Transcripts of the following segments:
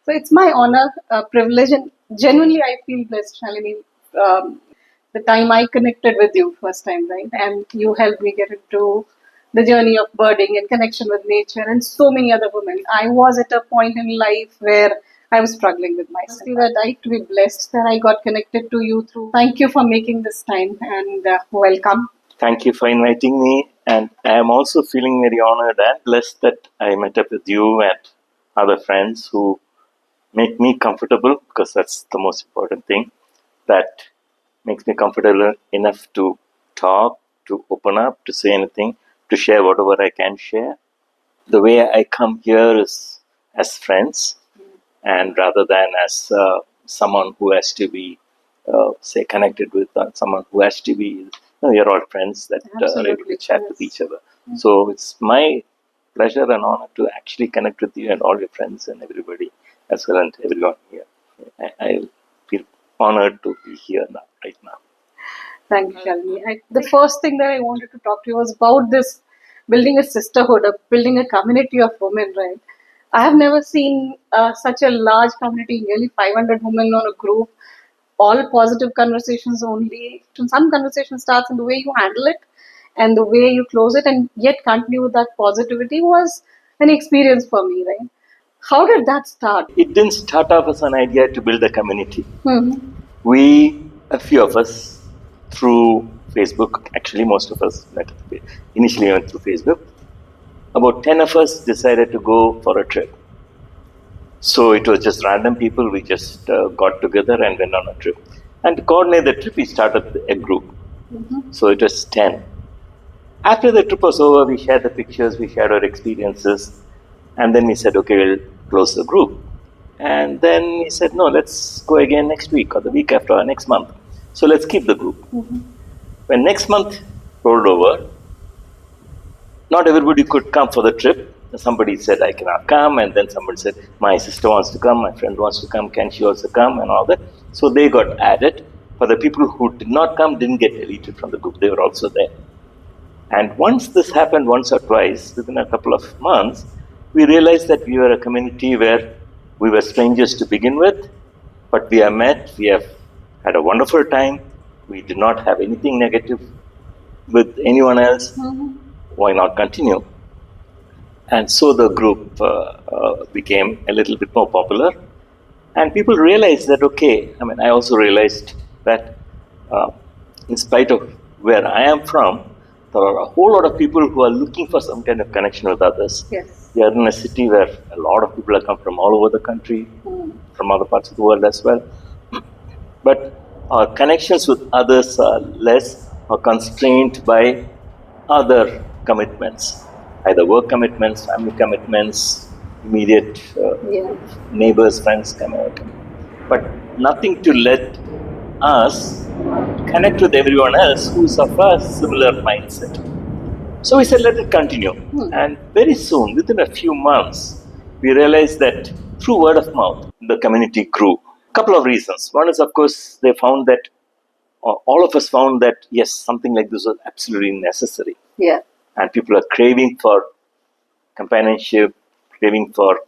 So it's my honor, privilege, and genuinely I feel blessed, Shalini. The time I connected with you first time, right? And you helped me get into the journey of birding and connection with nature and so many other women. I was at a point in life where I was struggling with myself. That I to be blessed that I got connected to you through. Thank you for making this time and welcome. Thank you for inviting me, and I am also feeling very honored and blessed that I met up with you and other friends who make me comfortable, because that's the most important thing. That makes me comfortable enough to talk, to open up, to say anything, to share whatever I can share. The way I come here is as friends, and rather than as someone who has to be, say, connected with someone who has to be, we are all friends that are able to chat with each other. So it's my pleasure and honor to actually connect with you and all your friends and everybody as well, and everyone here. I feel honored to be here now, right now. Thank you, Shalini. The first thing that I wanted to talk to you was about this building a sisterhood, building a community of women, right? I have never seen such a large community, nearly 500 women on a group, all positive conversations only. Some conversation starts in the way you handle it and the way you close it, and yet continue with that positivity was an experience for me, right? How did that start? It didn't start off as an idea to build a community. Mm-hmm. A few of us, through Facebook, actually most of us initially went through Facebook. About 10 of us decided to go for a trip. So it was just random people. We just got together and went on a trip. And to coordinate the trip, we started a group. Mm-hmm. So it was 10. After the trip was over, we shared the pictures, we shared our experiences, and then we said, okay, we'll close the group. And then we said, no, let's go again next week or the week after or next month. So let's keep the group. Mm-hmm. When next month rolled over, not everybody could come for the trip. Somebody said, I cannot come. And then somebody said, my sister wants to come, my friend wants to come, can she also come, and all that. So they got added. For the people who did not come, didn't get deleted from the group. They were also there. And once this happened once or twice, within a couple of months, we realized that we were a community where we were strangers to begin with, but we have met, we have had a wonderful time. We did not have anything negative with anyone else. Mm-hmm. Why not continue? And so the group became a little bit more popular. And people realized that, okay, I also realized that in spite of where I am from, there are a whole lot of people who are looking for some kind of connection with others. Yes. We are in a city where a lot of people have come from all over the country, from other parts of the world as well. But our connections with others are less or constrained by other commitments, either work commitments, family commitments, immediate neighbors, friends, but nothing to let us connect with everyone else who's of a similar mindset. So we said, let it continue. And very soon, within a few months, we realized that through word of mouth, the community grew. Couple of reasons. One is, of course, they found that, all of us found that, yes, something like this was absolutely necessary. Yeah. And people are craving for companionship, craving for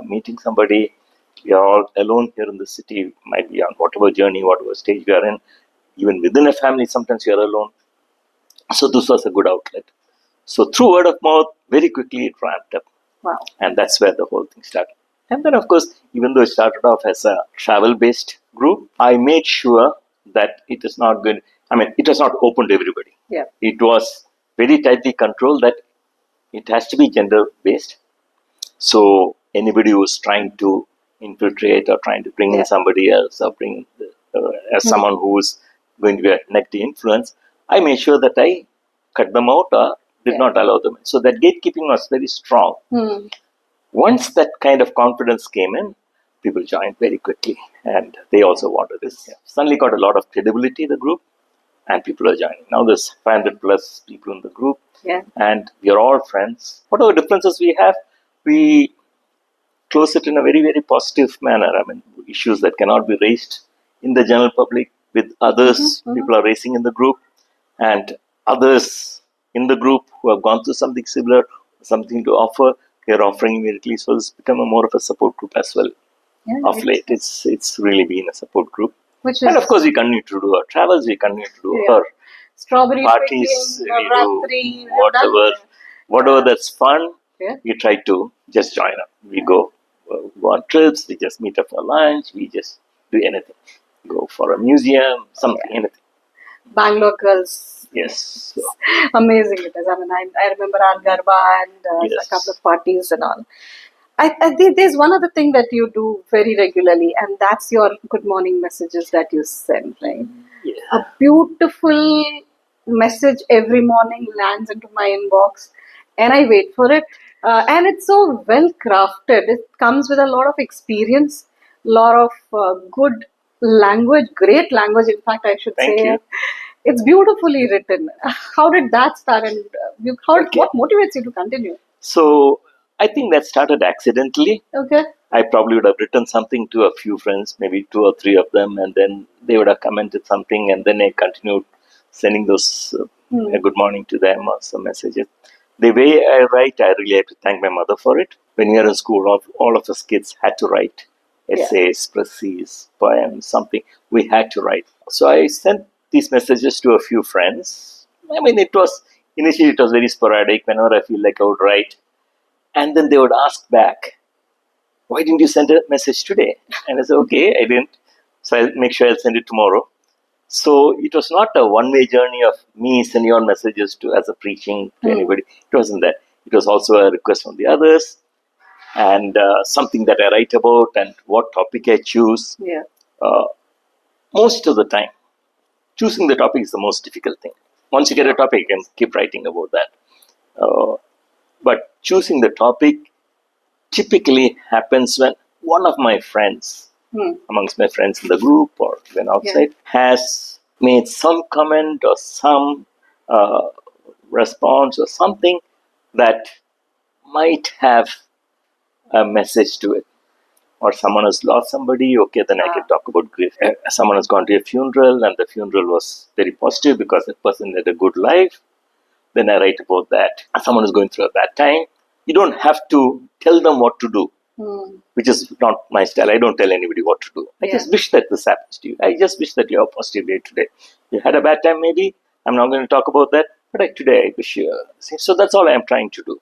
meeting somebody. We are all alone here in the city, might be on whatever journey, whatever stage we are in. Even within a family, sometimes you are alone. So this was a good outlet. So through word of mouth, very quickly it ramped up. Wow. And that's where the whole thing started. And then, of course, even though it started off as a travel-based group, I made sure that it is not going. It was not open to everybody. Yeah. It was very tightly controlled that it has to be gender-based. So anybody who's trying to infiltrate or trying to bring in somebody else or bring as someone who's going to be a negative influence, I made sure that I cut them out or did not allow them. So that gatekeeping was very strong. Once that kind of confidence came in, people joined very quickly, and they also wanted this. Suddenly got a lot of credibility, the group, and people are joining. Now there's 500 plus people in the group, and we are all friends. Whatever differences we have, we close it in a very, very positive manner. Issues that cannot be raised in the general public with others, people are raising in the group, and others in the group who have gone through something similar, something to offer, they are offering immediately. So it's become more of a support group as well. of late. It's really been a support group. Which And is, of course, we continue to do our travels, we continue to do our strawberry parties, picking, we do Navratri, we've done whatever that's fun, Yeah. we try to just join up. We go on trips, we just meet up for lunch, we just do anything. Go for a museum, something, anything. Bangalore girls. Yes. So, Amazing it is. I mean, I remember our Garba and a yes. couple of parties and all. I think there's one other thing that you do very regularly, and that's your good morning messages that you send, right? Yeah. A beautiful message every morning lands into my inbox, and I wait for it. And it's so well crafted. It comes with a lot of experience, lot of good language, great language. In fact, I should Thank say, you. it's beautifully written. How did that start, and Okay. what motivates you to continue? So I think that started accidentally. Okay. I probably would have written something to a few friends, maybe 2 or 3 of them, and then they would have commented something, and then I continued sending those a good morning to them or some messages. The way I write, I really have to thank my mother for it. When we were in school, all of us kids had to write essays, précis, poems, something. We had to write. So I sent these messages to a few friends. I mean, initially it was very sporadic. Whenever I feel like I would write, and then they would ask back, why didn't you send a message today? And I said, okay, I didn't. So I'll make sure I'll send it tomorrow. So it was not a one-way journey of me sending on messages to as a preaching to anybody. It wasn't that. It was also a request from the others and something that I write about and what topic I choose. Yeah. Most of the time, choosing the topic is the most difficult thing. Once you get a topic, you can keep writing about that. But choosing the topic typically happens when one of my friends, amongst my friends in the group or even outside, has made some comment or some response or something that might have a message to it. Or someone has lost somebody, okay, then I can talk about grief. Someone has gone to a funeral and the funeral was very positive because that person had a good life. Then I write about that. Someone is going through a bad time. You don't have to tell them what to do, which is not my style. I don't tell anybody what to do. I just wish that this happens to you. I just wish that you have a positive day today. You had a bad time, maybe. I'm not going to talk about that. But today, I wish you. So that's all I'm trying to do.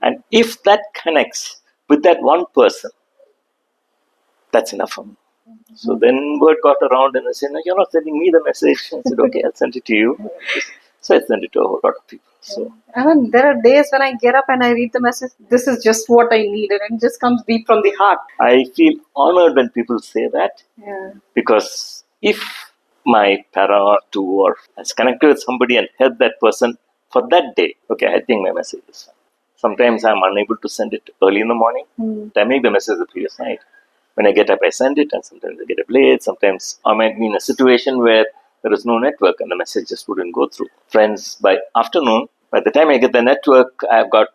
And if that connects with that one person, that's enough for me. So then word got around and I said, no, you're not sending me the message. I said, okay, I'll send it to you. So I sent it to a whole lot of people. So I mean, there are days when I get up and I read the message, this is just what I needed, and it just comes deep from the heart. I feel honored when people say that because if my para or two or has connected with somebody and helped that person for that day, okay, I think my message is fine. Sometimes I'm unable to send it early in the morning. I make the message the previous night. When I get up, I send it, and sometimes I get up late. Sometimes I might be in a situation where there is no network and the message just wouldn't go through. Friends, by afternoon, by the time I get the network, I've got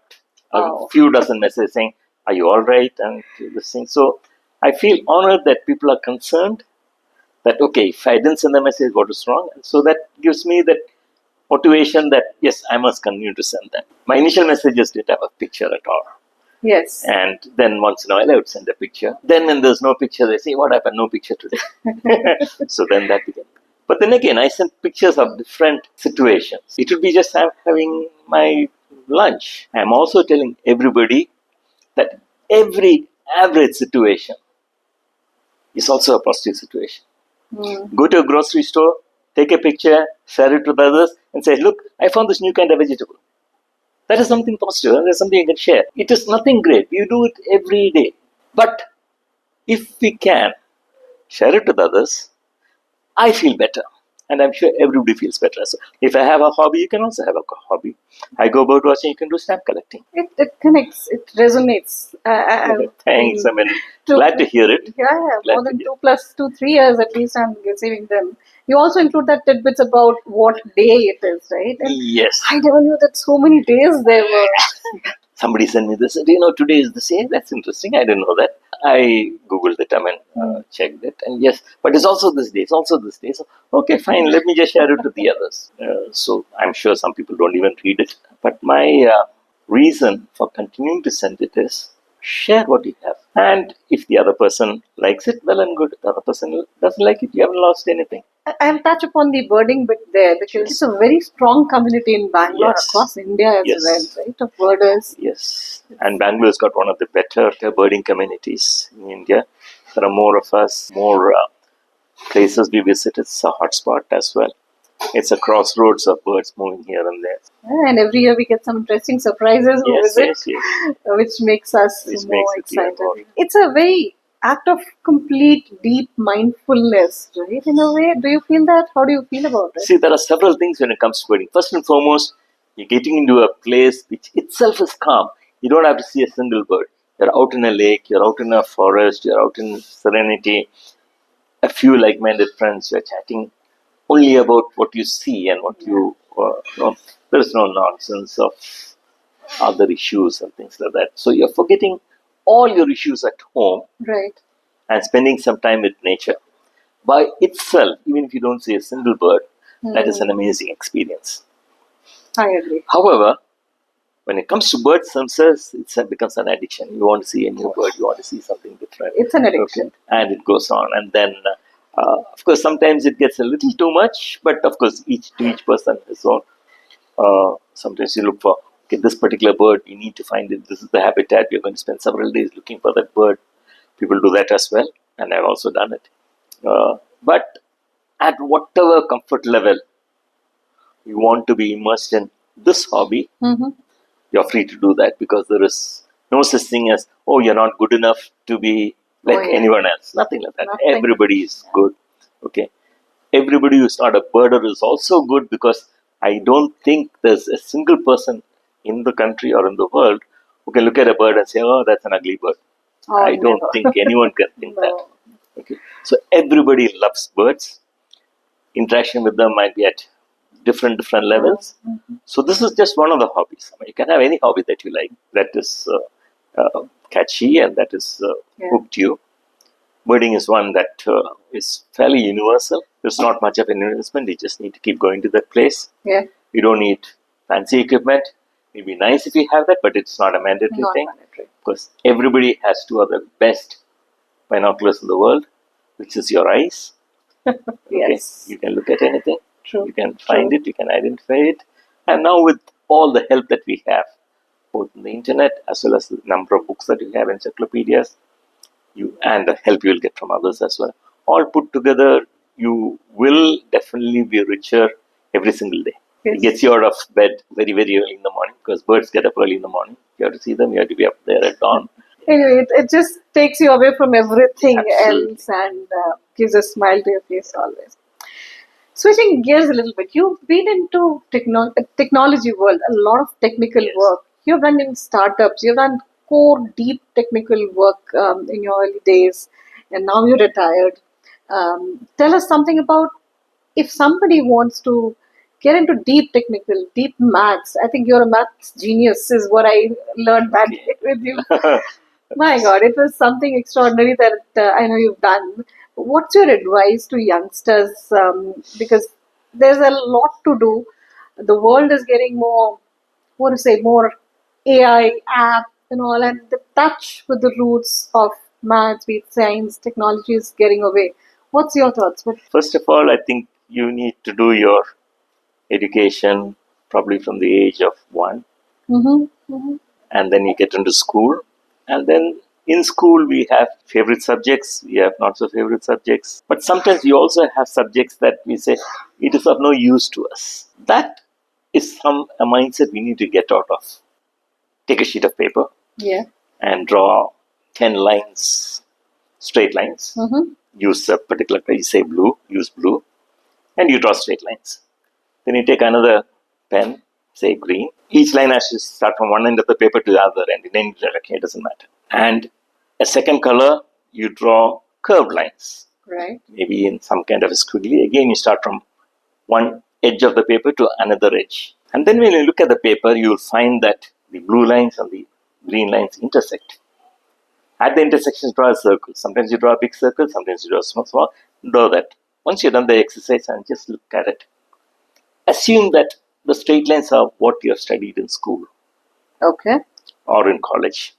a few dozen messages saying, are you all right? And this thing. So I feel honored that people are concerned that, okay, if I didn't send the message, what is wrong? And so that gives me that motivation that, yes, I must continue to send them. My initial messages didn't have a picture at all. Yes. And then once in a while, I would send a picture. Then when there's no picture, they say, what happened? No picture today. So then that began. But then again, I sent pictures of different situations. It would be just I'm having my lunch. I'm also telling everybody that every average situation is also a positive situation. Go to a grocery store, take a picture, share it with others, and say, look, I found this new kind of vegetable. That is something positive. That is something you can share. It is nothing great. You do it every day. But if we can share it with others, I feel better. And I'm sure everybody feels better. So if I have a hobby, you can also have a hobby. I go bird watching, you can do stamp collecting. It connects, it resonates. Thanks. I mean, glad to hear it. Yeah, more than 2+2, 3 years at least I'm receiving them. You also include that tidbits about what day it is, right? And yes. I never knew that so many days there were. Somebody sent me this. Do you know today is the same? That's interesting. I didn't know that. I googled it. I mean, checked it, and yes, but it's also this day. It's also this day. So okay, fine. Let me just share it with the others. So I'm sure some people don't even read it. But my reason for continuing to send it is share what you have. And if the other person likes it, well and good. If the other person doesn't like it, you haven't lost anything. I'll touch upon the birding bit there because it's a very strong community in Bangalore, Yes. across India as Yes. well, right? Of birders. Yes. And Bangalore's got one of the better birding communities in India. There are more of us, more places we visit. It's a hotspot as well. It's a crossroads of birds moving here and there. And every year we get some interesting surprises who Yes, visit, yes, yes. which makes us Which more makes it even excited. more. It's a very act of complete deep mindfulness, right? In a way, do you feel that? How do you feel about it? See, there are several things when it comes to birding. First and foremost, you're getting into a place which itself is calm. You don't have to see a single bird. You're out in a lake, you're out in a forest, you're out in serenity. A few like-minded friends, you're chatting only about what you see and what you know. There is no nonsense of other issues and things like that. So you're forgetting all your issues at home, right, and spending some time with nature. By itself, even if you don't see a single bird, that is an amazing experience. I agree. However, when it comes to birds themselves, it becomes an addiction. You want to see a new bird, you want to see something different. It's an addiction. Okay. And it goes on. And then, of course, sometimes it gets a little too much, but of course, each person his own. Sometimes you look for, okay, this particular bird, we need to find it. This is the habitat. We're going to spend several days looking for that bird. People do that as well, and I've also done it. But at whatever comfort level you want to be immersed in this hobby, you're free to do that, because there is no such thing as, oh, you're not good enough to be like anyone else. Nothing like that. Nothing. Everybody is good. Okay. Everybody who's not a birder is also good, because I don't think there's a single person in the country or in the world who can look at a bird and say, oh, that's an ugly bird. Oh, I don't think anyone can think that. Okay. So everybody loves birds. Interaction with them might be at different levels. So this is just one of the hobbies. I mean, you can have any hobby that you like that is catchy and that is hooked you. Birding is one that is fairly universal. There's not much of an investment. You just need to keep going to that place. Yeah. You don't need fancy equipment. It'd be nice if you have that, but it's not a mandatory thing. Because everybody has two of the best binoculars in the world, which is your eyes. Yes. You can look at anything. True. You can find it. You can identify it. And now with all the help that we have, both on the internet as well as the number of books that you have, encyclopedias, and the help you will get from others as well, all put together, you will definitely be richer every single day. Yes. It gets you out of bed very, very early in the morning, because birds get up early in the morning. You have to see them. You have to be up there at dawn. Anyway, it just takes you away from everything Absolutely. else and gives a smile to your face always. Switching gears a little bit, you've been into technology world, a lot of technical work. You've done in startups, you've done core, deep technical work in your early days, and now you're retired. Tell us something about if somebody wants to get into deep maths. I think you're a maths genius, is what I learned that day with you. My God, it was something extraordinary that I know you've done. What's your advice to youngsters? Because there's a lot to do. The world is getting more, what to say, more AI, app, and all, and the touch with the roots of maths, be it science, technology is getting away. What's your thoughts? First of all, I think you need to do your education probably from the age of 1. And then you get into school, and then in school we have favorite subjects, we have not so favorite subjects, but sometimes we also have subjects that we say it is of no use to us. That is a mindset we need to get out of. Take a sheet of paper, and draw 10 lines, straight lines. Use a particular color. You say blue, use blue, and you draw straight lines. Then you take another pen, say green. Each line has to start from one end of the paper to the other end, in any direction, it doesn't matter. And a second color, you draw curved lines. Right. Maybe in some kind of a squiggly. Again, you start from one edge of the paper to another edge. And then when you look at the paper, you will find that the blue lines and the green lines intersect. At the intersections, draw a circle. Sometimes you draw a big circle, sometimes you draw a small. Draw that. Once you've done the exercise and just look at it, assume that the straight lines are what you have studied in school. Okay. Or in college.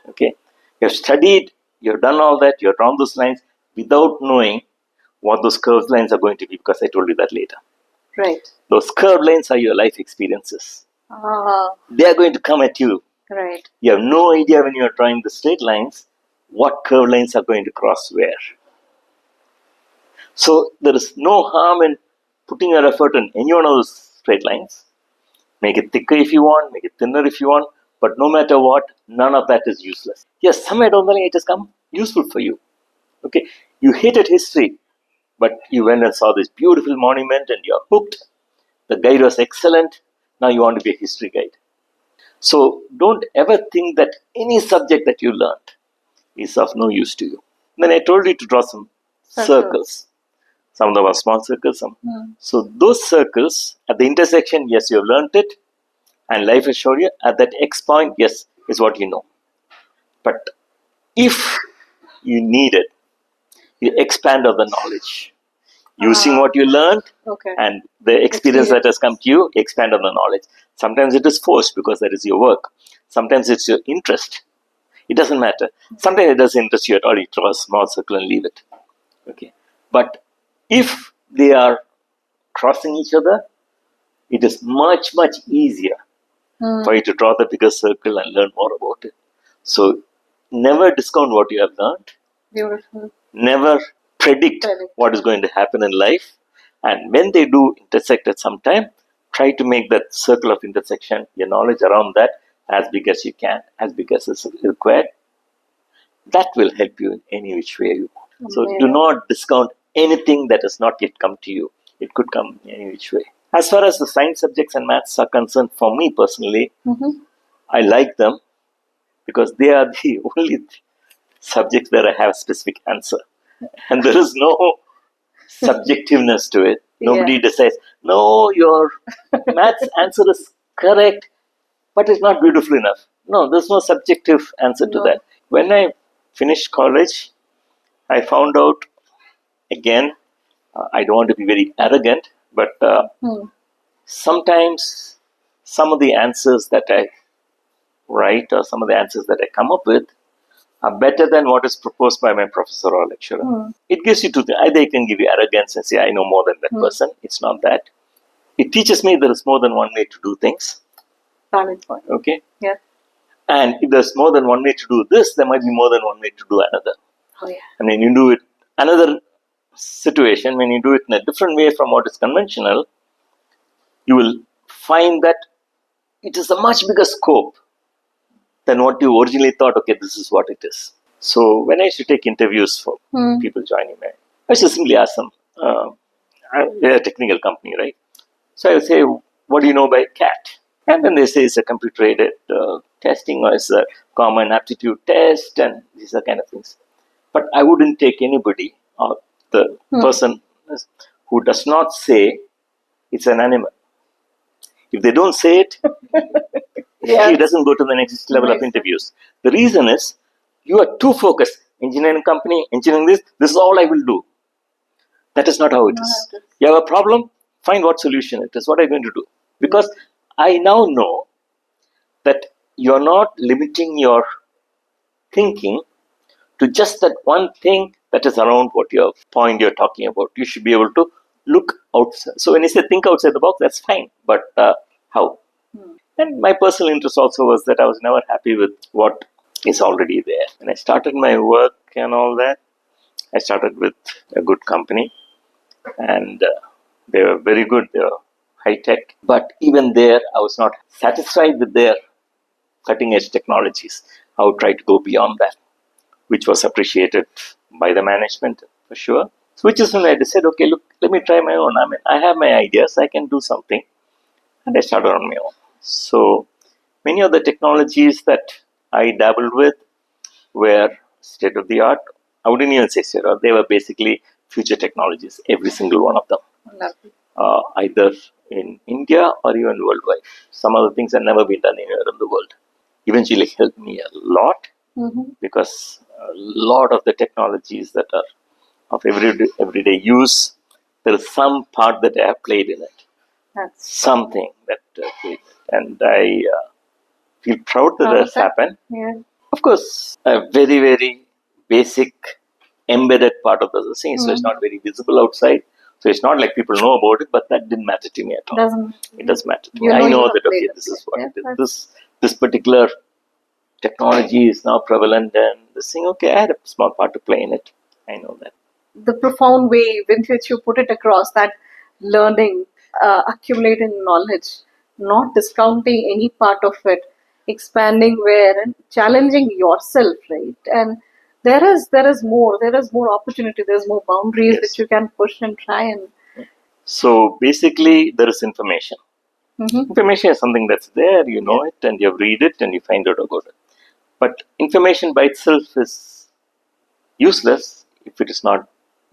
Okay, you've studied, you've done all that, you've drawn those lines without knowing what those curved lines are going to be, because I told you that later. Right. Those curved lines are your life experiences. They are going to come at you. Right. You have no idea when you are drawing the straight lines what curved lines are going to cross where. So there is no harm in putting your effort in any one of those straight lines. Make it thicker if you want, make it thinner if you want, but no matter what, none of that is useless. Yes, somewhere down the line it has come useful for you. Okay, you hated history, but you went and saw this beautiful monument and you're hooked. The guide was excellent. Now you want to be a history guide. So don't ever think that any subject that you learned is of no use to you. Then I told you to draw some circles. Some of them are small circles. So those circles at the intersection, yes, you have learned it, and life has shown you. At that X point, yes, is what you know. But if you need it, you expand on the knowledge. Using what you learned and the experience that has come to you, expand on the knowledge. Sometimes it is forced because that is your work. Sometimes it's your interest. It doesn't matter. Sometimes it doesn't interest you at all. You draw a small circle and leave it. Okay. But if they are crossing each other, it is much, much easier for you to draw the bigger circle and learn more about it. So never discount what you have learned. Beautiful. Never predict what is going to happen in life. And when they do intersect at some time, try to make that circle of intersection, your knowledge around that, as big as you can, as big as is required. That will help you in any which way you want. So do not discount anything that has not yet come to you. It could come in any which way. As far as the science subjects and maths are concerned, for me personally, I like them because they are the only subjects where I have a specific answer. And there is no subjectiveness to it. Nobody decides, no, your maths answer is correct, but it's not beautiful enough. No, there's no subjective answer to that. When I finished college, I found out again, I don't want to be very arrogant, but sometimes some of the answers that I write or some of the answers that I come up with are better than what is proposed by my professor or lecturer. It gives you two things. Either it can give you arrogance and say, I know more than that person. It's not that. It teaches me there is more than one way to do things. Valid point. Okay? Yeah. And if there's more than one way to do this, there might be more than one way to do another. Oh, yeah. And when you do it, another situation, when you do it in a different way from what is conventional, you will find that it is a much bigger scope than what you originally thought, okay, this is what it is. So when I used to take interviews for people joining me, I used to simply ask them, they're a technical company, right? So I would say, what do you know by CAT? And then they say it's a computer-aided testing or it's a common aptitude test and these are kind of things. But I wouldn't take anybody or the person who does not say it's an animal. If they don't say it, he doesn't go to the next level of interviews. The reason is you are too focused. Engineering company, engineering this is all I will do. That is not how it is. You have a problem, find what solution it is. What are you going to do? Because I now know that you're not limiting your thinking to just that one thing that is around what your point you're talking about. You should be able to look outside. So when you say think outside the box, that's fine. But how? And my personal interest also was that I was never happy with what is already there. When I started my work and all that, I started with a good company and they were very good. They were high tech. But even there, I was not satisfied with their cutting edge technologies. I would try to go beyond that, which was appreciated by the management for sure. So which is when I decided, okay, look, let me try my own. I mean, I have my ideas, I can do something. And I started on my own. So many of the technologies that I dabbled with were state of the art. I wouldn't even say state of the art. They were basically future technologies, every single one of them. Either in India or even worldwide. Some of the things have never been done anywhere in the world. Eventually helped me a lot because a lot of the technologies that are of everyday use, there is some part that I have played in it. That's something that played. And I feel proud that that's happened. Yeah. Of course, a very, very basic embedded part of the scene. So it's not very visible outside. So it's not like people know about it, but that didn't matter to me at all. It does matter to me. I know that, okay, this is what it is. This particular technology is now prevalent, and this thing, okay, I had a small part to play in it. I know that. The profound way in which you put it across, that learning, accumulating knowledge, not discounting any part of it, expanding where and challenging yourself, right? And there is more opportunity, there's more boundaries Yes. which you can push and try and. So basically, there is information. Information is something that's there, you know it, and you read it, and you find out about it. But information by itself is useless if it is not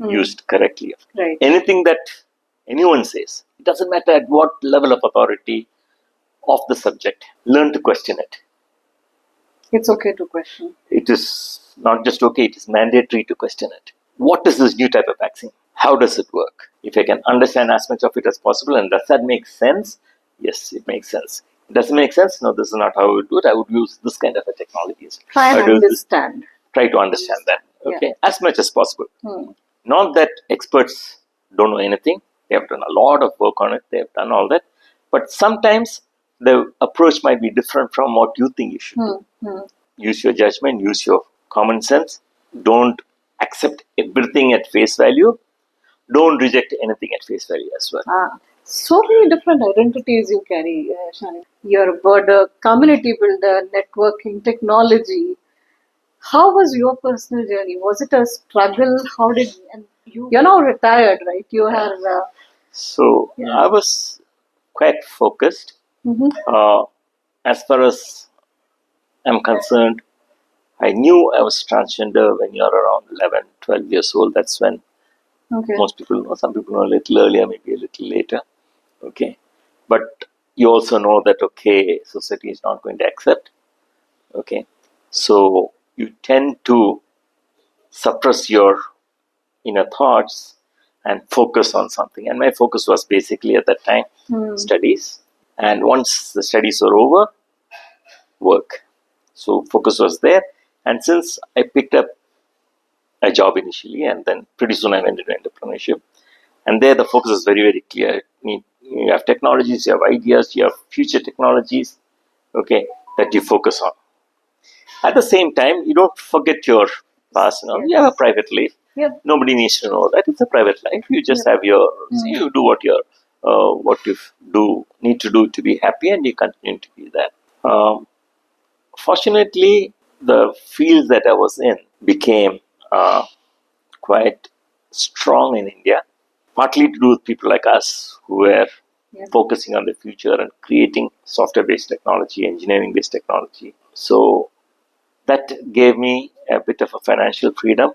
used correctly. Right. Anything that anyone says, it doesn't matter at what level of authority of the subject, learn to question it. It's okay to question. It is not just okay, it is mandatory to question it. What is this new type of vaccine? How does it work? If I can understand as much of it as possible, and does that make sense? Yes, it makes sense. Does it make sense? No, this is not how I would do it. I would use this kind of a technologies. Try and understand. Try to understand that, okay, as much as possible. Not that experts don't know anything. They have done a lot of work on it. They have done all that. But sometimes the approach might be different from what you think you should do. Use your judgment, use your common sense. Don't accept everything at face value. Don't reject anything at face value as well. So many different identities you carry, Shalini. You're a birder, community builder, networking, technology. How was your personal journey? Was it a struggle? How did you're now retired, right? You have. So I was quite focused. As far as I'm concerned, I knew I was transgender when you're around 11, 12 years old. That's when most people know. Some people know a little earlier, maybe a little later. Okay. But you also know that, okay, society is not going to accept. Okay. So you tend to suppress your inner thoughts and focus on something. And my focus was basically at that time studies. And once the studies were over, work. So focus was there. And since I picked up a job initially, and then pretty soon I went into entrepreneurship. And there the focus is very, very clear. You have technologies, you have ideas, you have future technologies, okay, that you focus on. At the same time, you don't forget your past. You have a private life. Nobody needs to know that. It's a private life. You just have your, you do what you need to do to be happy, and you continue to be that. Fortunately, the field that I was in became quite strong in India, partly to do with people like us who were focusing on the future and creating software-based technology, engineering-based technology. So that gave me a bit of a financial freedom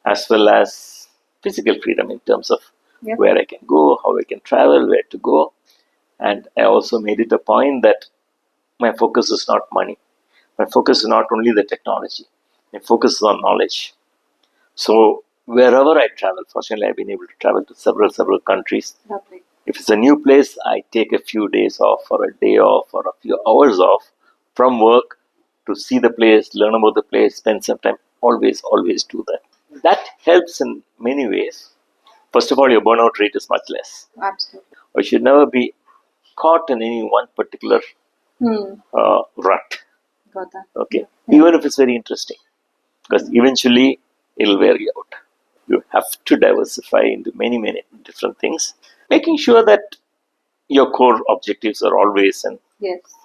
as well as physical freedom in terms of where I can go, how I can travel, where to go. And I also made it a point that my focus is not money. My focus is not only the technology. My focus is on knowledge. So wherever I travel, fortunately I've been able to travel to several countries. Lovely. If it's a new place, I take a few days off or a day off or a few hours off from work to see the place, learn about the place, spend some time. Always do that. That helps in many ways. First of all, your burnout rate is much less. Absolutely. You should never be caught in any one particular rut. Got that. Okay. Even if it's very interesting. Because eventually it'll wear you out. You have to diversify into many different things, making sure that your core objectives are always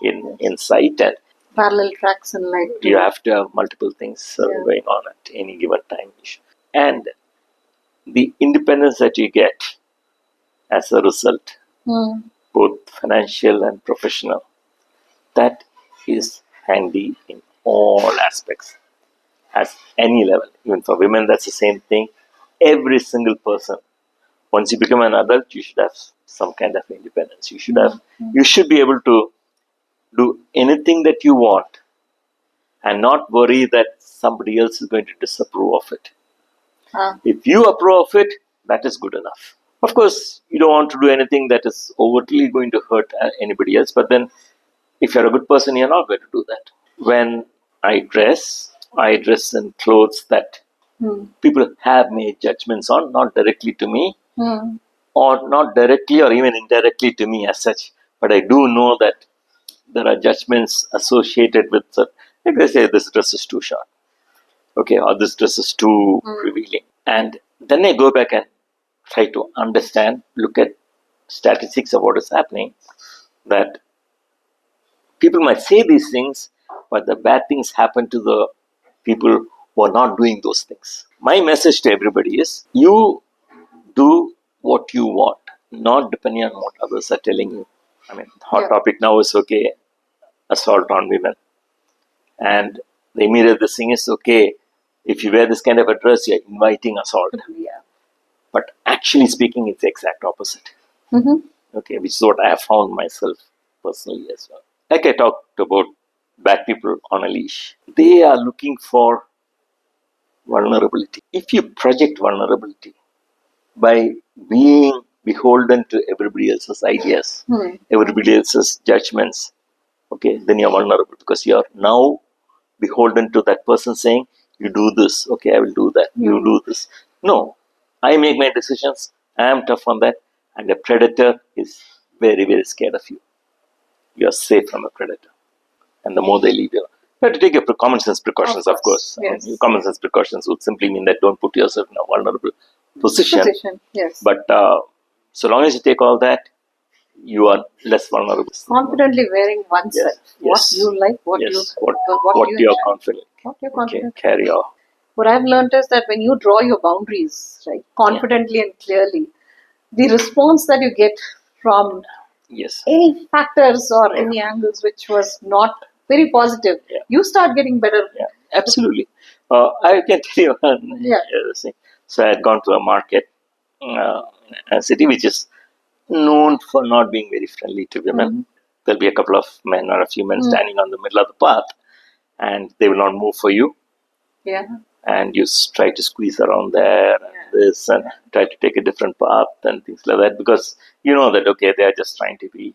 in sight, and parallel tracks in life. You have to have multiple things going on at any given time. And the independence that you get as a result, both financial and professional, that is handy in all aspects, at any level. Even for women, that's the same thing. Every single person, once you become an adult, you should have some kind of independence. You should be able to do anything that you want and not worry that somebody else is going to disapprove of it. If you approve of it, that is good enough. Of course, you don't want to do anything that is overtly going to hurt anybody else, but then if you're a good person, you're not going to do that. When I dress in clothes that people have made judgments on, not directly to me, or not directly or even indirectly to me as such. But I do know that there are judgments associated with, like they say, this dress is too short, okay, or this dress is too revealing. And then I go back and try to understand, look at statistics of what is happening, that people might say these things, but the bad things happen to the people who are not doing those things. My message to everybody is you do what you want, not depending on what others are telling you. I mean, hot topic now is okay, assault on women. And the immediate thing is okay, if you wear this kind of a dress, you're inviting assault. Yeah. But actually speaking, it's the exact opposite. Okay, which is what I have found myself personally as well. Like I talked about bad people on a leash, they are looking for vulnerability. If you project vulnerability by being beholden to everybody else's ideas, everybody else's judgments, okay, then you're vulnerable because you're now beholden to that person saying, you do this, okay, I will do that, you do this. No, I make my decisions, I am tough on that, and a predator is very, very scared of you. You're safe from a predator. And the more they leave you, you have to take your common sense precautions, of course. Yes. I mean, common sense precautions would simply mean that don't put yourself in a vulnerable position. Yes. But so long as you take all that, you are less vulnerable. Confidently wearing oneself. Yes. What you like, what you're confident. What you're confident. Okay, carry on. What I've learned is that when you draw your boundaries, right, confidently and clearly, the response that you get from any factors or any angles which was not very positive, you start getting better. Yeah, absolutely. I can tell you one thing. So I had gone to a market, a city which is known for not being very friendly to women. There'll be a couple of men or a few men standing on the middle of the path, and they will not move for you. Yeah. And you try to squeeze around there and this and try to take a different path and things like that because you know that, okay, they are just trying to be,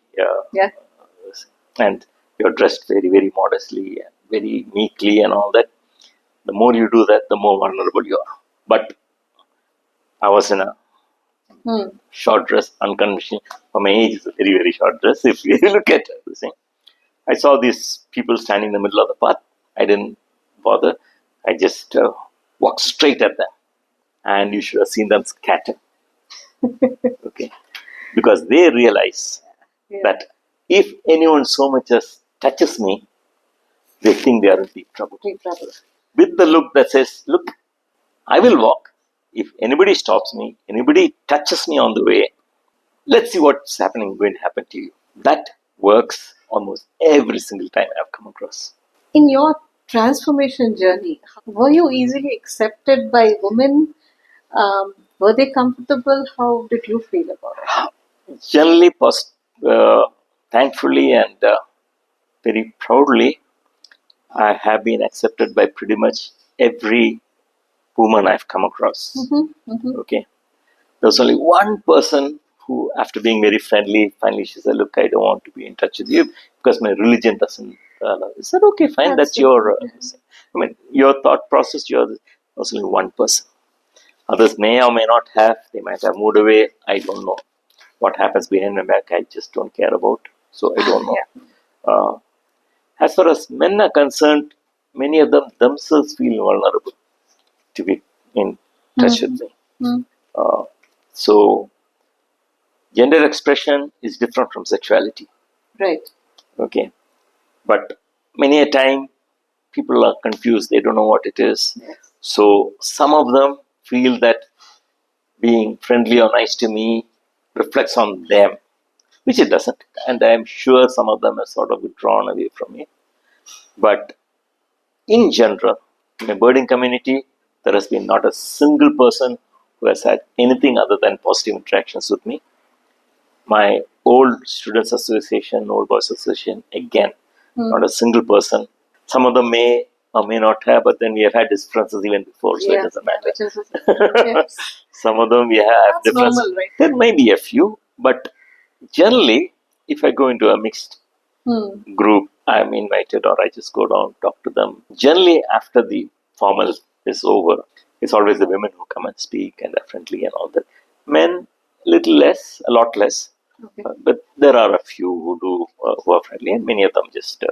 and you're dressed very, very modestly and very meekly and all that. The more you do that, the more vulnerable you are. But I was in a short dress, unconventional. For my age, it's a very, very short dress. If you look at the thing, I saw these people standing in the middle of the path. I didn't bother. I just walked straight at them. And you should have seen them scatter. Okay. Because they realize that if anyone so much as touches me, they think they are in deep trouble. With the look that says, look, I will walk. If anybody stops me, anybody touches me on the way, let's see what's going to happen to you. That works almost every single time I've come across. In your transformation journey, were you easily accepted by women? Were they comfortable? How did you feel about it? Generally, thankfully and very proudly, I have been accepted by pretty much every woman I've come across. Okay. There's only one person who, after being very friendly, finally she said, look, I don't want to be in touch with you because my religion doesn't allow. I said, okay, fine, that's your, I mean, your thought process, there's only one person. Others may or may not have, they might have moved away, I don't know. What happens behind my back, I just don't care about, so I don't know. As far as men are concerned, many of them themselves feel vulnerable to be in touch with me. So, gender expression is different from sexuality. Right. Okay. But many a time, people are confused. They don't know what it is. Yes. So, some of them feel that being friendly or nice to me reflects on them, which it doesn't. And I'm sure some of them have sort of withdrawn away from me. But in general, in the birding community, there has been not a single person who has had anything other than positive interactions with me. My old students association, old boys association, again, not a single person. Some of them may or may not have, but then we have had differences even before, so it doesn't matter. Some of them we have differences. Normal, right? There may be a few, but generally, if I go into a mixed group, I'm invited or I just go down, talk to them. Generally, after the formal is over, it's always the women who come and speak and are friendly and all that. Men, little less, a lot less. Okay. But there are a few who do who are friendly, and many of them just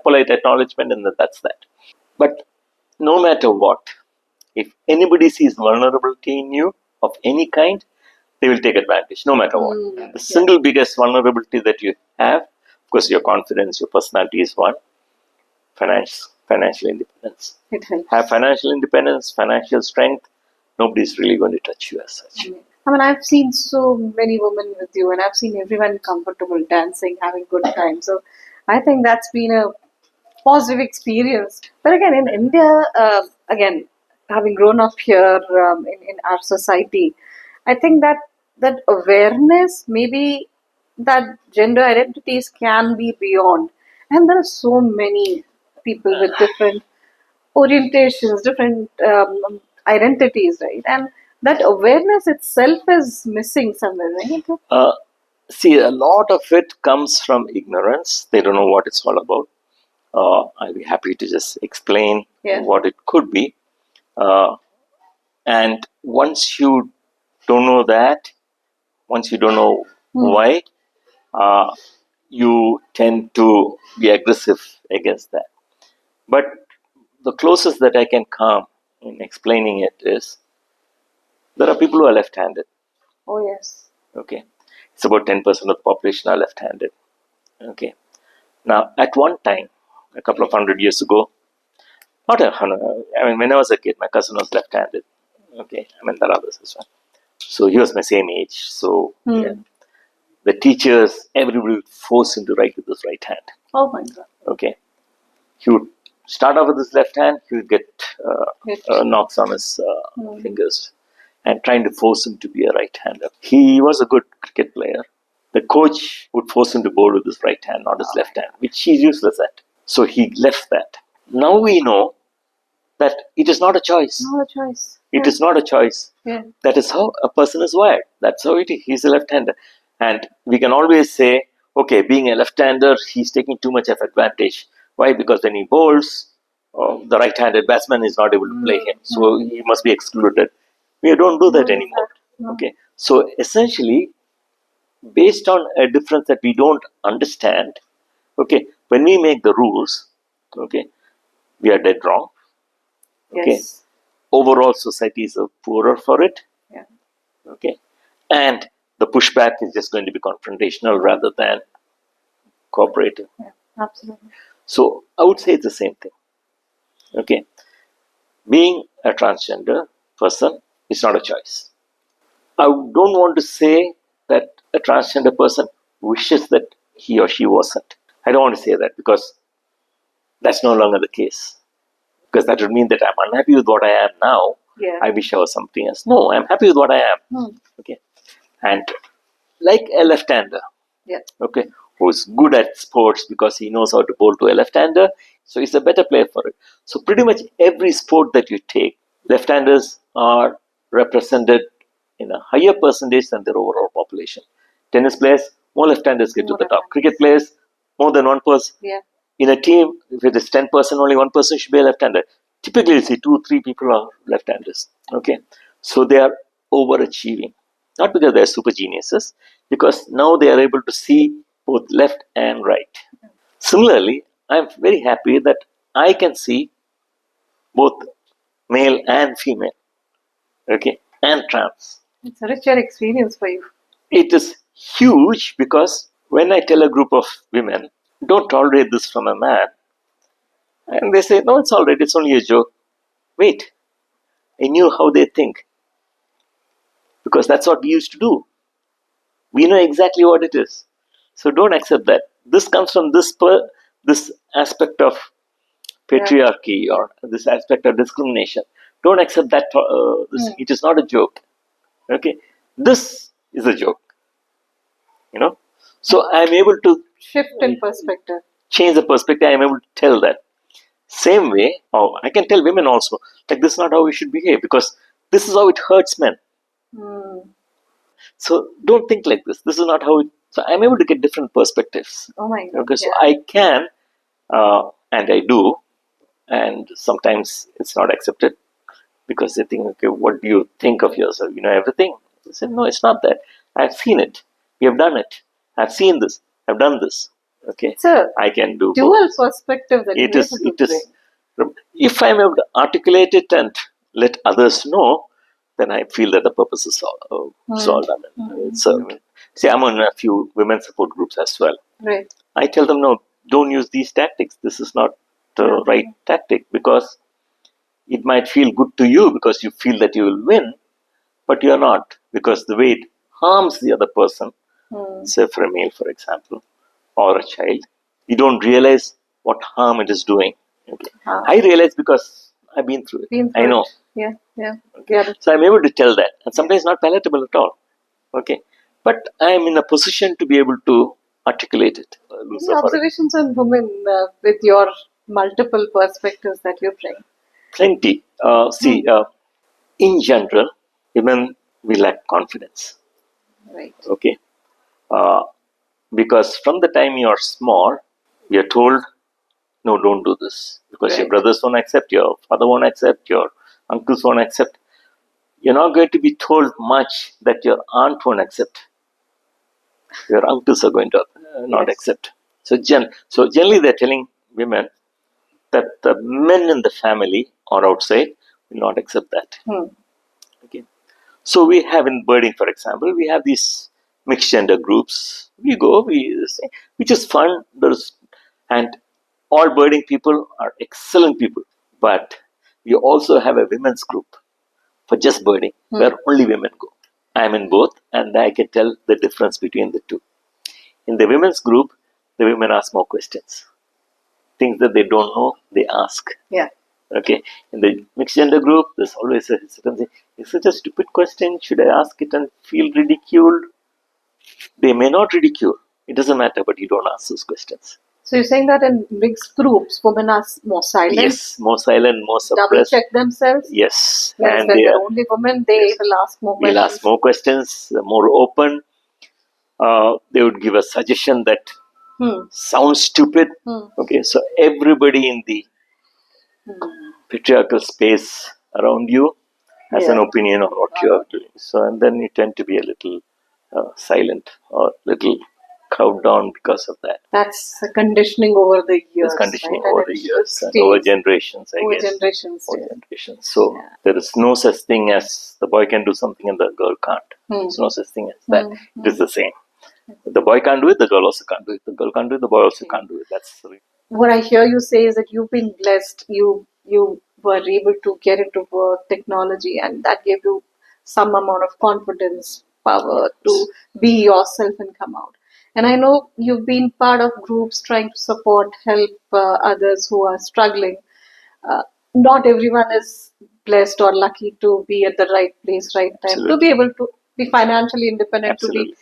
polite acknowledgement, and that's that. But no matter what, if anybody sees vulnerability in you of any kind, they will take advantage, no matter what. The single biggest vulnerability that you have, of course, your confidence, your personality is one. Financial independence. It helps. Have financial independence, financial strength. Nobody's really going to touch you as such. I mean, I've seen so many women with you, and I've seen everyone comfortable dancing, having good time. So, I think that's been a positive experience. But again, in India, again, having grown up here in our society, I think that awareness, maybe that gender identities can be beyond, and there are so many people with different orientations, different identities, right? And that awareness itself is missing somewhere, right? See, a lot of it comes from ignorance. They don't know what it's all about. I'll be happy to just explain what it could be. And once you don't know that, once you don't know why, you tend to be aggressive against that. But the closest that I can come in explaining it is there are people who are left-handed. Oh, yes. Okay. It's about 10% of the population are left-handed. Okay. Now, at one time, a couple of 100 years ago, not 100, I mean, when I was a kid, my cousin was left-handed. Okay. I mean, there are others as well. So he was my same age. So the teachers, everybody would force him to write with his right hand. Oh my God. Okay. He would start off with his left hand, he would get knocks on his fingers and trying to force him to be a right-hander. He was a good cricket player. The coach would force him to bowl with his right hand, not his left hand, which he's useless at. So he left that. Now we know that it is not a choice. Not a choice. It is not a choice. Yeah. That is how a person is wired. That's how it is. He's a left-hander. And we can always say, okay, being a left-hander, he's taking too much of advantage. Why? Because when he bowls, the right-handed batsman is not able to play him. So he must be excluded. We don't do that anymore. Okay. So essentially, based on a difference that we don't understand, okay, when we make the rules, okay, we are dead wrong. Okay. Yes. Overall, society is poorer for it. Yeah. Okay. And the pushback is just going to be confrontational rather than cooperative. Yeah, absolutely. So I would say it's the same thing. Okay. Being a transgender person is not a choice. I don't want to say that a transgender person wishes that he or she wasn't. I don't want to say that because that's no longer the case. Because that would mean that I'm unhappy with what I am now. Yeah. I wish I was something else. No, I'm happy with what I am. Okay. And like a left-hander, okay, who's good at sports because he knows how to bowl to a left-hander, so he's a better player for it. So pretty much every sport that you take, left-handers are represented in a higher percentage than their overall population. Tennis players, more left-handers get to the top. Cricket players, more than one person. Yeah. In a team, if it is 10%, only one person should be a left-hander. Typically, you see 2-3 people are left-handers. Okay, so they are overachieving. Not because they are super geniuses, because now they are able to see both left and right. Similarly, I'm very happy that I can see both male and female, okay, and trans. It's a richer experience for you. It is huge because when I tell a group of women, don't tolerate this from a man, and they say, no, it's all right, it's only a joke. Wait, I knew how they think because that's what we used to do. We know exactly what it is. So don't accept that. This comes from this aspect of patriarchy or this aspect of discrimination. Don't accept that. It is not a joke. Okay, this is a joke. You know. So I am able to shift in perspective, change the perspective. I am able to tell that. Same way, I can tell women also, like this is not how we should behave because this is how it hurts men. So don't think like this. This is not how So I'm able to get different perspectives. Oh my God. Okay, so Yeah. I can, and I do, and sometimes it's not accepted because they think, okay, what do you think of yourself? You know everything. I said, no, it's not that. I've seen it. We have done it. I've seen this. I've done this. Okay, So I can do dual both. perspective that It you're is. able It to is. bring. If I'm able to articulate it and let others know, then I feel that the purpose is solved. I mean, it's, see, I'm on a few women support groups as well. Right. I tell them, no, don't use these tactics. This is not the right tactic because it might feel good to you because you feel that you will win, but you're not because the way it harms the other person, say for a male, for example, or a child, you don't realize what harm it is doing. Okay. I realize because I've been through it. I know. Yeah, yeah. Okay. So I'm able to tell that, and sometimes not palatable at all. Okay, but I'm in a position to be able to articulate it. Any observations on women with your multiple perspectives that you bring? Plenty. See, in general, women we lack confidence. Right. Okay, uh, because from the time you are small, we are told, no, don't do this because your brothers won't accept, your father won't accept, your uncles won't accept. You're not going to be told much that your aunt won't accept. Your uncles are going to not accept. So, generally, they're telling women that the men in the family or outside will not accept that. Okay. So we have in birding, for example, we have these mixed gender groups. We go, we say, which is fun. And all birding people are excellent people. But we also have a women's group for just birding, where only women go. I'm in both, and I can tell the difference between the two. In the women's group, the women ask more questions. Things that they don't know, they ask. Yeah. Okay. In the mixed gender group, there's always a hesitancy. It's such a stupid question. Should I ask it and feel ridiculed? They may not ridicule. It doesn't matter, but you don't ask those questions. So you're saying that in mixed groups, women are more silent? Yes, more silent, more suppressed. Double check themselves? Yes. Whereas and when they're only women, they will ask more questions. They'll ask more questions, more open. They would give a suggestion that sounds stupid. Okay, so everybody in the patriarchal space around you has an opinion on what you are doing. So, and then you tend to be a little silent or little cowed down because of that. That's a conditioning over the years. There's conditioning right? over the years and over generations, I guess. Generations. Over generations. So there is no such thing as the boy can do something and the girl can't. There's no such thing as that. It is the same. The boy can't do it, the girl also can't do it. The girl can't do it, the boy also can't do it. That's the what I hear you say is that you've been blessed. You were able to get into work, technology, and that gave you some amount of confidence, power to be yourself and come out. And I know you've been part of groups trying to support, help others who are struggling. Not everyone is blessed or lucky to be at the right place, right time, to be able to be financially independent, to be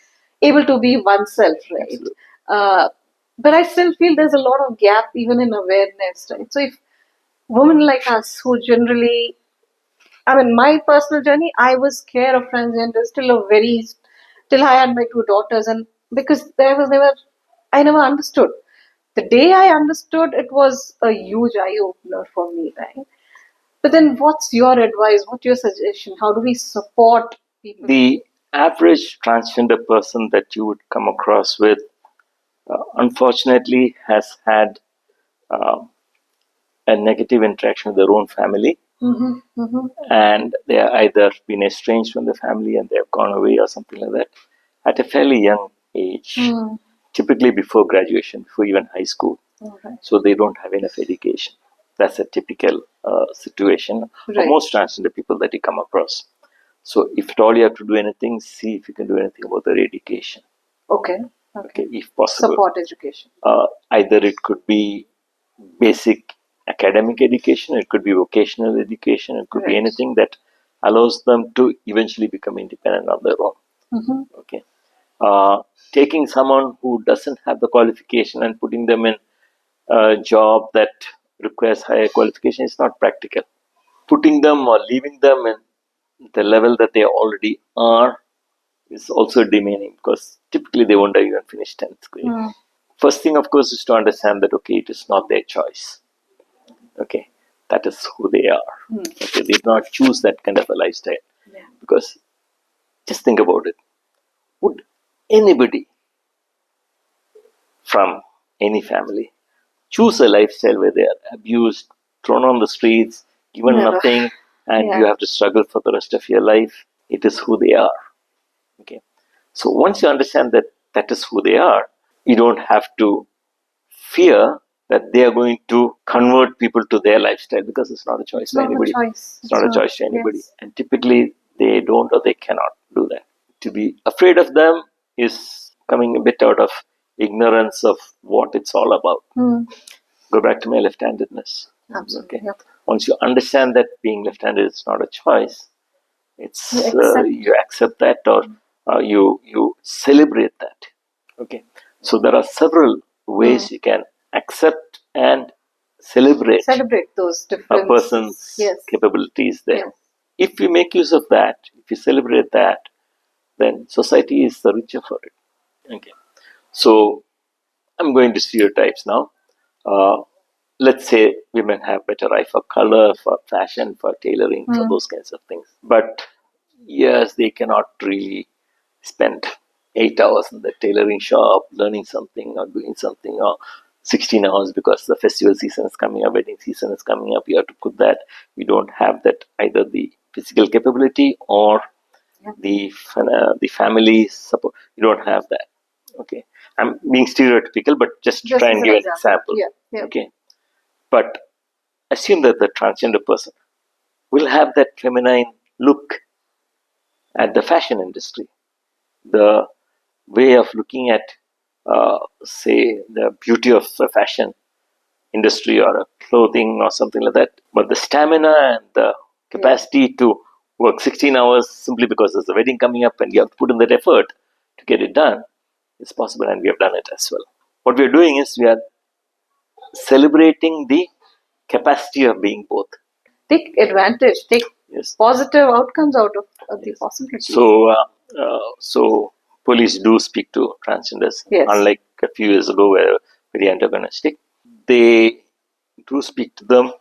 able to be oneself, right? But I still feel there's a lot of gap even in awareness, right? So if women like us who generally, I mean, my personal journey, I was scared of transgender till I had my two daughters, and because I never understood. The day I understood, it was a huge eye opener for me, right? But then, what's your advice? What's your suggestion? How do we support people? The average transgender person that you would come across with, unfortunately, has had a negative interaction with their own family. And they are either been estranged from the family and they have gone away or something like that at a fairly young age, typically before graduation, before even high school. So they don't have enough education. That's a typical situation for most transgender people that you come across. So if at all you have to do anything, see if you can do anything about their education. Okay, if possible. Support education. Either it could be basic academic education, it could be vocational education, it could be anything that allows them to eventually become independent on their own. Okay. Taking someone who doesn't have the qualification and putting them in a job that requires higher qualification is not practical. Putting them or leaving them in the level that they already are is also demeaning because typically they won't have even finished 10th grade. First thing, of course, is to understand that, okay, it is not their choice. Okay, that is who they are. Okay, they did not choose that kind of a lifestyle. Because just think about it. Would anybody from any family choose a lifestyle where they are abused, thrown on the streets, given Never. nothing, and you have to struggle for the rest of your life? It is who they are. Okay. So once you understand that that is who they are, you don't have to fear that they are going to convert people to their lifestyle, because it's not a choice for anybody. It's not a choice to anybody. Yes. And typically they don't or they cannot do that. To be afraid of them is coming a bit out of ignorance of what it's all about. Go back to my left-handedness. Absolutely. Okay. Once you understand that being left-handed is not a choice, it's you accept that, or you celebrate that. Okay. So there are several ways you can accept and celebrate those a differences. person's capabilities there. Yes. If you make use of that, if you celebrate that, then society is the richer for it. Okay. So I'm going to stereotypes now. Let's say women have better eye for color, for fashion, for tailoring, for those kinds of things. But yes, they cannot really spend 8 hours in the tailoring shop learning something or doing something, or 16 hours because the festival season is coming up, wedding season is coming up, you have to put that. We don't have that, either the physical capability or the family support. You don't have that. Okay, I'm being stereotypical, but just to try and give an example. Okay, but assume that the transgender person will have that feminine look at the fashion industry, the way of looking at, say, the beauty of the fashion industry or a clothing or something like that. But the stamina and the capacity to work 16 hours simply because there's a wedding coming up and you have to put in that effort to get it done is possible, and we have done it as well. What we are doing is we are celebrating the capacity of being both. Take advantage, take positive outcomes out of the possibilities. So police do speak to transgenders, unlike a few years ago where very antagonistic. They do speak to them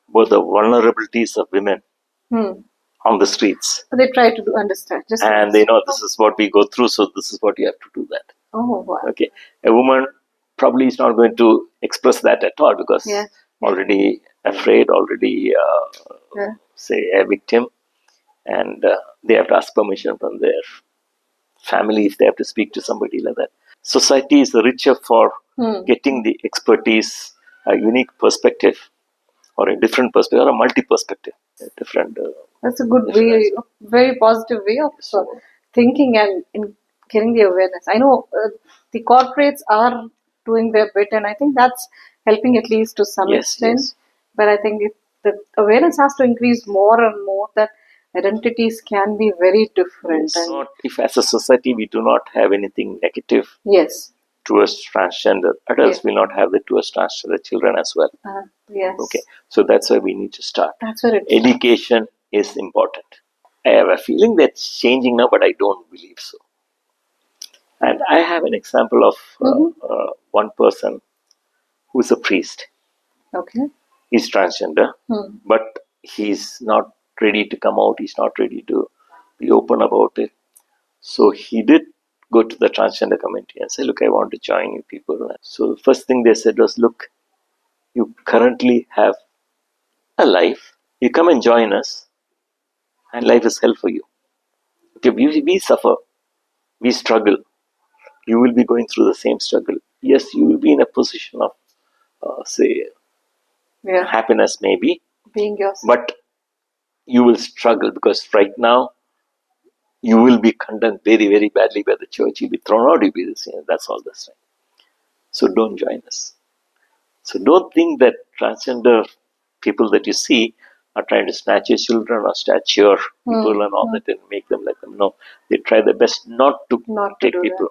about the vulnerabilities of women on the streets. They try to understand. And they know this is what we go through, so this is what you have to do that. Oh, wow. Okay. A woman probably is not going to express that at all because already afraid, already, say, a victim, and they have to ask permission from their family if they have to speak to somebody like that. Society is richer for getting the expertise, a unique perspective, or a different perspective, or a multi-perspective. Different. That's a good way, very positive way of thinking and in getting the awareness. I know the corporates are doing their bit, and I think that's helping at least to some extent. But I think the awareness has to increase more and more, that identities can be very different. And not if as a society we do not have anything negative towards transgender, adults will not have it towards transgender children as well. Okay, so that's why we need to start. That's where education is important. I have a feeling that's changing now, but I don't believe so. And I have an example of one person who's a priest. Okay. He's transgender, but he's not ready to come out. He's not ready to be open about it. So he did go to the transgender community and say, look, I want to join you people. So the first thing they said was, look, you currently have a life. You come and join us, and life is hell for you. Okay, we suffer, we struggle. You will be going through the same struggle. Yes, you will be in a position of, say, happiness maybe, being yourself. But you will struggle because right now you will be condemned very, very badly by the church. You'll be thrown out, you'll be the same. That's all this time. So don't join us. So don't think that transgender people that you see are trying to snatch your children or snatch your people and all that and make them like them. No, they try their best not to take people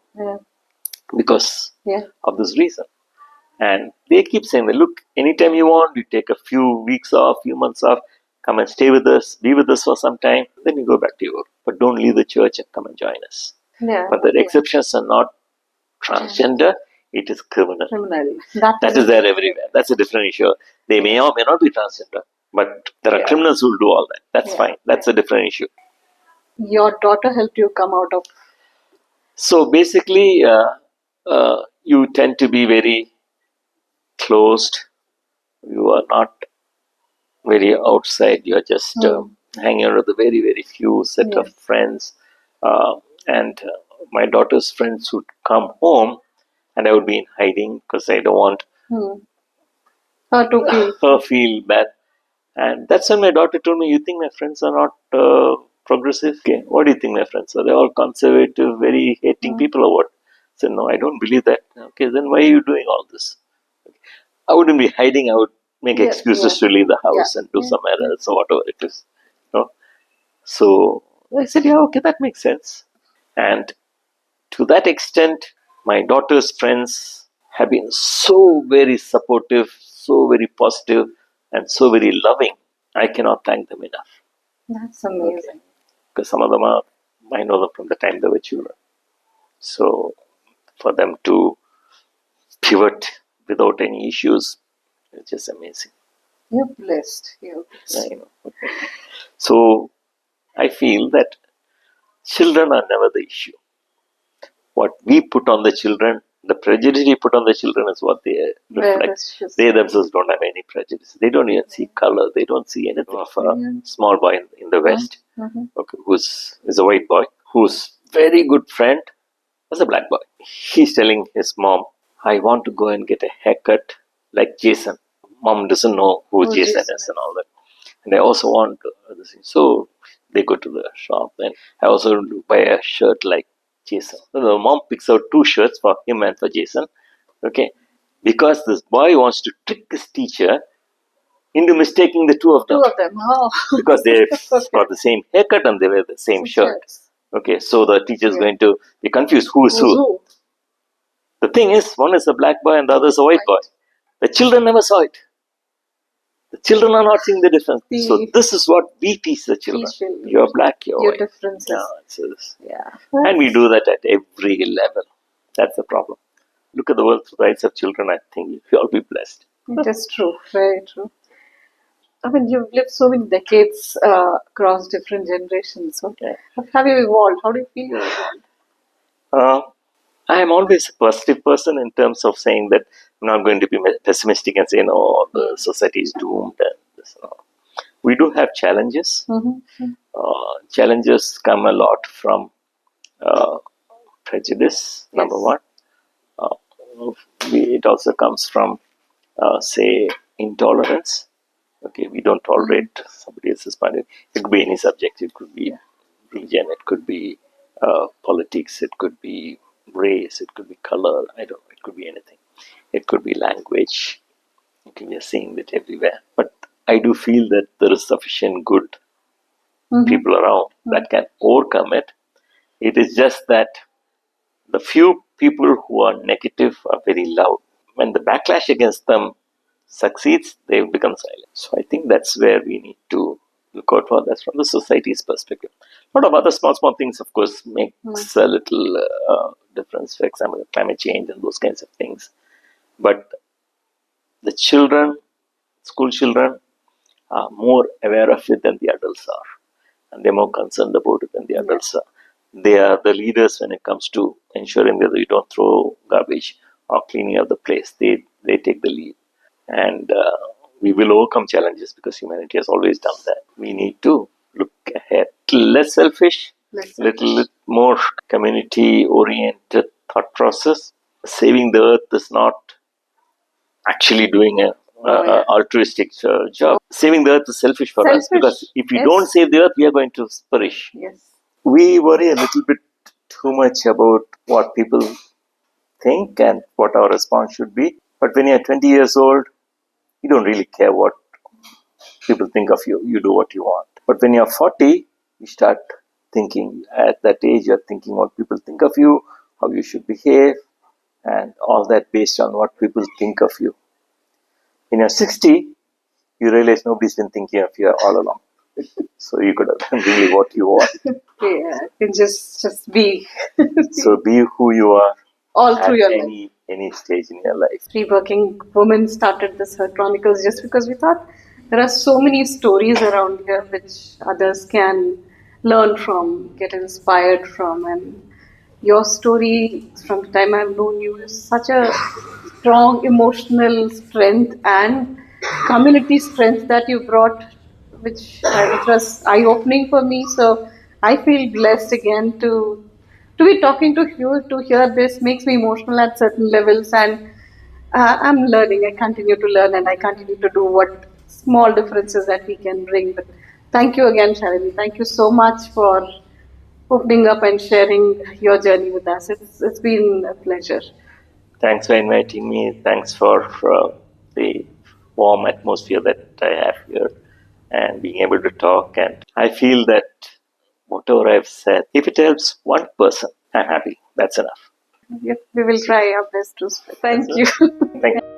because of this reason. And they keep saying that, look, anytime you want, you take a few weeks off, few months off, come and stay with us, be with us for some time, then you go back to your work. But don't leave the church and come and join us. Yeah. But the exceptions are not transgender, it is criminal. That is there everywhere. That's a different issue. They may or may not be transgender, but there are criminals who will do all that. That's fine. That's a different issue. Your daughter helped you come out of. So basically, you tend to be very closed. You are not very outside. You are just hanging out with a very, very few set of friends. And my daughter's friends would come home, and I would be in hiding because I don't want her feel bad. And that's when my daughter told me, "You think my friends are not progressive? Okay, what do you think my friends are? They're all conservative, very hating people or what?" I said, "No, I don't believe that." Okay, then why are you doing all this? I wouldn't be hiding. I would make excuses to leave the house and do somewhere else or whatever it is. No? So I said, "Yeah, okay, that makes sense." And to that extent, my daughter's friends have been so very supportive, so very positive, and so very loving. I cannot thank them enough. That's amazing. Because some of them are, I know them from the time they were children. So for them to pivot without any issues, it's just amazing. You're blessed. You're blessed. I know. So I feel that children are never the issue. What we put on the children, the prejudice we put on the children is what they reflect. They themselves don't have any prejudice. They don't even see color. They don't see anything. Of a small boy in the West, okay, is a white boy, whose very good friend was a black boy. He's telling his mom, "I want to go and get a haircut like Jason." Mom doesn't know who Jason is and all that. And I also want this thing. So they go to the shop, and I also buy a shirt like Jason. So the mom picks out 2 shirts for him and for Jason. Okay, because this boy wants to trick his teacher into mistaking the 2 of them. 2 of them, oh. Because they've got the same haircut and they wear the same shirt. Okay, so the teacher is going to be confused who is who. The thing is, one is a black boy and the other is a white boy. The children never saw it. The children are not seeing the difference. So this is what we teach the children. You're black, you're white. Differences. And we do that at every level. That's the problem. Look at the world through the eyes of children. I think you'll all be blessed. It is true. Very true. I mean, you've lived so many decades across different generations. Okay. Have you evolved? How do you feel you evolved? I am always a positive person in terms of saying that I'm not going to be pessimistic and say, no, the society is doomed. And this, no. We do have challenges. Challenges come a lot from prejudice, number one. It also comes from, say, intolerance. Okay, we don't tolerate somebody else's point of view. It could be any subject. It could be religion. It could be politics. It could be race. It could be color. I don't know. It could be anything. It could be language. Okay, we are seeing that everywhere. But I do feel that there is sufficient good people around that can overcome it. It is just that the few people who are negative are very loud. When the backlash against them succeeds, they become silent. So I think that's where we need to look out for. That's from the society's perspective. A lot of other small things, of course, makes a little difference. For example, climate change and those kinds of things. But the children, school children, are more aware of it than the adults are. And they're more concerned about it than the adults are. They are the leaders when it comes to ensuring that you don't throw garbage or cleaning up the place. They take the lead. And we will overcome challenges because humanity has always done that. We need to look ahead. Less selfish, little more community-oriented thought process. Saving the earth is not actually doing a altruistic job. Saving the earth is selfish for us because if we don't save the earth, we are going to perish. We worry a little bit too much about what people think and what our response should be. But when you're 20 years old, you don't really care what people think of you. You do what you want. But when you're 40, you start thinking. At that age, you're thinking what people think of you, how you should behave, and all that based on what people think of you. When you're 60, you realize nobody's been thinking of you all along. So you could have done really what you want. Yeah, you can just be. So be who you are All at through your life. any stage in your life. Three working women started this Chronicles just because we thought there are so many stories around here which others can learn from, get inspired from, and your story from the time I've known you is such a strong emotional strength and community strength that you brought, which was eye opening for me. So I feel blessed again to be talking to you. To hear this makes me emotional at certain levels, and I'm learning. I continue to learn, and I continue to do what small differences that we can bring. But thank you again, Shalini. Thank you so much for opening up and sharing your journey with us. It's been a pleasure. Thanks for inviting me. Thanks for the warm atmosphere that I have here and being able to talk. And I feel that whatever I've said, if it helps one person, I'm happy. That's enough. Yep, we will try our best to. Thank you. Thank you.